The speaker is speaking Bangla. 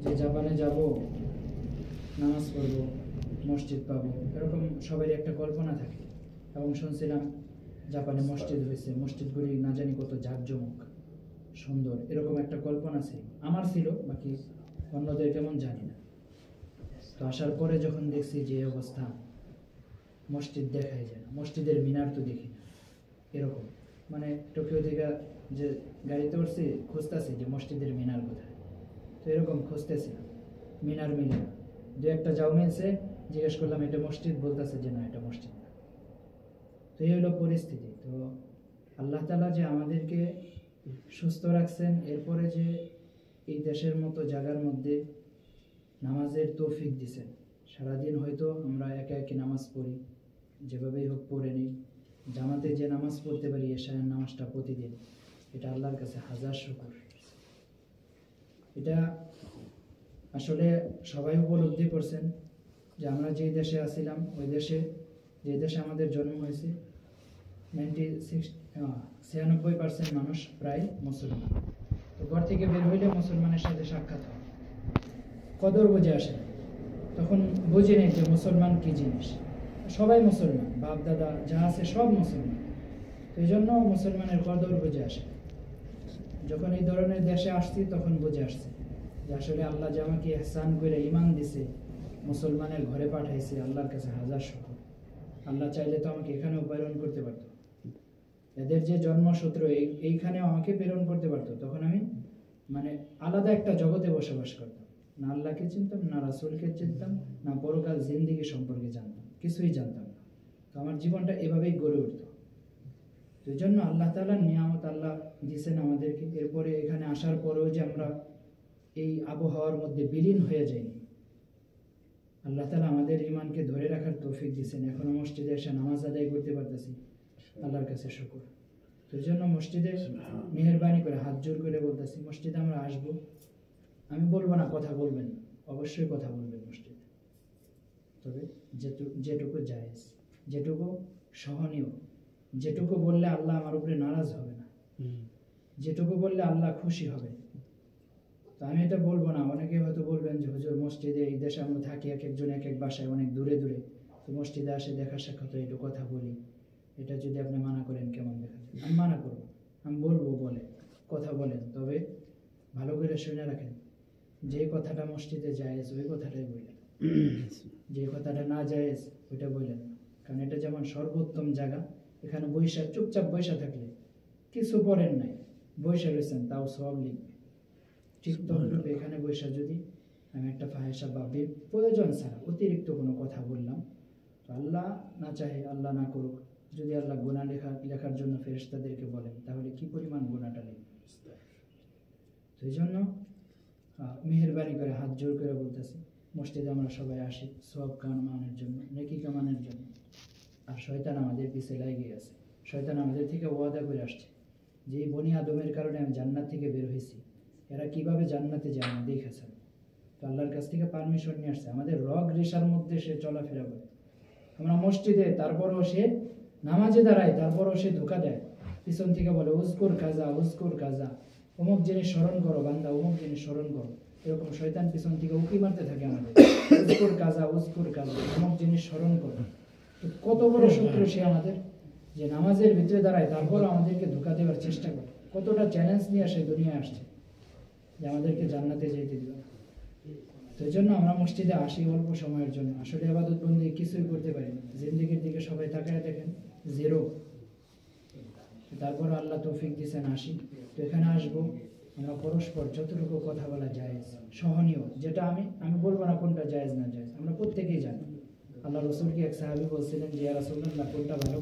যে জাপানে যাব, নামাজ পড়ব, মসজিদ পাবো, এরকম সবারই একটা কল্পনা থাকে। এবং শুনছিলাম জাপানে মসজিদ হয়েছে, মসজিদগুলি না জানি কত জাঁকজমক সুন্দর, এরকম একটা কল্পনা ছিল, আমার ছিল, বাকি অন্যদের কেমন জানি না। তো আসার পরে যখন দেখছি যে অবস্থা, মসজিদ দেখাই যায় না, মসজিদের মিনার তো দেখি না, এরকম মানে টোকিও থেকে যে গাড়িতে উঠছি খুঁজতেছি যে মসজিদের মিনার কোথায়, তো এরকম খুঁজতেছিলাম, মিনার মিলে না। দু একটা যাও মিলছে, জিজ্ঞেস করলাম এটা মসজিদ, বলতেছে যে না এটা মসজিদ না। তো এই হলো পরিস্থিতি। তো আল্লাহ তাআলা যে আমাদেরকে সুস্থ রাখছেন, এরপরে যে এই দেশের মতো জায়গার মধ্যে নামাজের তৌফিক দিছেন, সারাদিন হয়তো আমরা একা একই নামাজ পড়ি, যেভাবেই হোক পড়ে নিই, জামাতে যে নামাজ পড়তে পারি এশারের নামাজটা প্রতিদিন, এটা আল্লাহর কাছে হাজার শুকর। এটা আসলে সবাই উপলব্ধি করছেন যে আমরা যে দেশে আছিলাম, ওই দেশে যে দেশে আমাদের জন্ম হয়েছে 96% মানুষ প্রায় মুসলমান। তো ঘর থেকে বের হইলে মুসলমানের সাথে সাক্ষাৎ হয়, কদর বুঝে আসে, তখন বুঝে নেই যে মুসলমান কী জিনিস। সবাই মুসলমান, বাপ দাদা যা আছে সব মুসলমান, তো এই জন্য মুসলমানের কদর বুঝে আসে। যখন এই ধরনের দেশে আসছি তখন বুঝে আসছে যে আসলে আল্লাহ যে আমাকে ইহসান করে ঈমান দিছে, মুসলমানের ঘরে পাঠাইছে, আল্লাহর কাছে হাজার শুকর। আল্লাহ চাইলে তো আমাকে এখানেও প্রেরণ করতে পারতো, এদের যে জন্মসূত্র এইখানেও আমাকে প্রেরণ করতে পারতো, তখন আমি মানে আলাদা একটা জগতে বসবাস করতাম, না আল্লাহকে চিনতাম, না রাসূলকে চিনতাম, না পরকাল জিন্দিগি সম্পর্কে জানতাম, কিছুই জানতাম না। তো আমার জীবনটা এভাবেই গড়ে উঠতো। তো এই জন্য আল্লাহ তাআলার নিয়ামত আল্লাহ দিয়েছেন আমাদেরকে। এরপরে এখানে আসার পরেও যে আমরা এই আবহাওয়ার মধ্যে বিলীন হয়ে যাইনি, আল্লাহ তাআলা আমাদের ঈমানকে ধরে রাখার তৌফিক দিয়েছেন। এখনো মসজিদে এসে নামাজ আদায় করতে পারতেছি, আল্লাহর কাছে শুকর। তো এই জন্য মসজিদে মেহেরবানি করে হাত জোর করে বলতেছি, মসজিদে আমরা আসবো, আমি বলবো না কথা বলবেন, অবশ্যই কথা বলবেন মসজিদে, তবে যেটুকু জায়েজ, যেটুকু সহনীয়, যেটুকু বললে আল্লাহ আমার উপরে নারাজ হবে না, যেটুকু বললে আল্লাহ খুশি হবে। তো আমি এটা বলবো না। অনেকে হয়তো বলবেন যে হুজুর মসজিদে, এই দেশে আমরা থাকি এক একজন এক এক বাসায় অনেক দূরে দূরে, তো মসজিদে আসে দেখা সাক্ষাৎ একটু কথা বলি, এটা যদি আপনি মানা করেন কেমন দেখা যায়? আমি মানা করবো, আমি বলবো বলে কথা বলেন, তবে ভালো করে শুনে রাখেন, যে কথাটা মসজিদে জায়েজ ওই কথাটাই বললেন, যে কথাটা না জায়েজ ওইটা বললেন না। কারণ এটা যেমন সর্বোত্তম জায়গা, এখানে বৈশা চুপচাপ বৈশা থাকলে কিছু পড়েন নাই, বৈশা রয়েছেন তাও সওয়াব লিখবে। ঠিক ততটুকু এখানে বৈশা যদি আমি একটা ফাহেসা বা প্রয়োজন ছাড়া অতিরিক্ত কোনো কথা বললাম, তো আল্লাহ না চাহে, আল্লাহ না করুক, যদি আল্লাহ গুনাহ লেখার জন্য ফেরেশতাদেরকে বলেন, তাহলে কি পরিমাণ গুনাহটা লিখবে। তো এই জন্য মেহেরবানি করে হাত জোর করে বলতেছি, মসজিদে আমরা সবাই আসি সওয়াব কামানোর জন্য, নেকি কামানোর জন্য। আর শয়তান আমাদের পিছে লেগে আছে, শয়তান আমাদের থেকে ওয়াদা করে আসছে যে এই বনি আদমের কারণে আমি জান্নাত থেকে বের হয়েছি, এরা কিভাবে জান্নাতে যায় না দেখেছেন। তো আল্লাহর কাছ থেকে পারমিশন নিয়ে আসছে, আমাদের রগ রেশার মধ্যে সে চলাফেরা করে। আমরা মসজিদে, তারপরও সে নামাজে দাঁড়ায়, তারপরও সে ধোকা দেয়, পিছন থেকে বলে উজকুর কাজা, উজকুর কাজা, অমুক জিনিস স্মরণ করো বান্দা, অমুক জিনিস স্মরণ করো। এরকম শয়তান পিছন থেকে উকি মারতে থাকে আমাদের, উজকুর কাজা, উজকুর কাজা, অমুক জিনিস স্মরণ করো। তো কত বড় শত্রু সে আমাদের, যে নামাজের ভিতরে দাঁড়ায় তারপরও আমাদেরকে ধোকা দেওয়ার চেষ্টা করে। কতটা চ্যালেঞ্জ নিয়ে সে দুনিয়ায় আসছে যে আমাদেরকে জান্নাতে যেতে দিবে না। তো এই জন্য আমরা মসজিদে আসি অল্প সময়ের জন্য, আসলে ইবাদত বন্দি কিছুই করতে পারি না। জিন্দেগির দিকে সবাই তাকায় দেখেন, জিরো। তারপর আল্লাহ তৌফিক দিয়েছেন আসি। তো এখানে আসবো, আমরা পরস্পর যতটুকু কথা বলা জায়েজ, সহনীয়, যেটা আমি বলবো না কোনটা জায়েজ না জায়েজ, আমরা প্রত্যেকেই জানি। আল্লাহ রসুলকে এক সাহাবী বলছিলেন যে ইয়া রাসূলুল্লাহ, কোনটা ভালো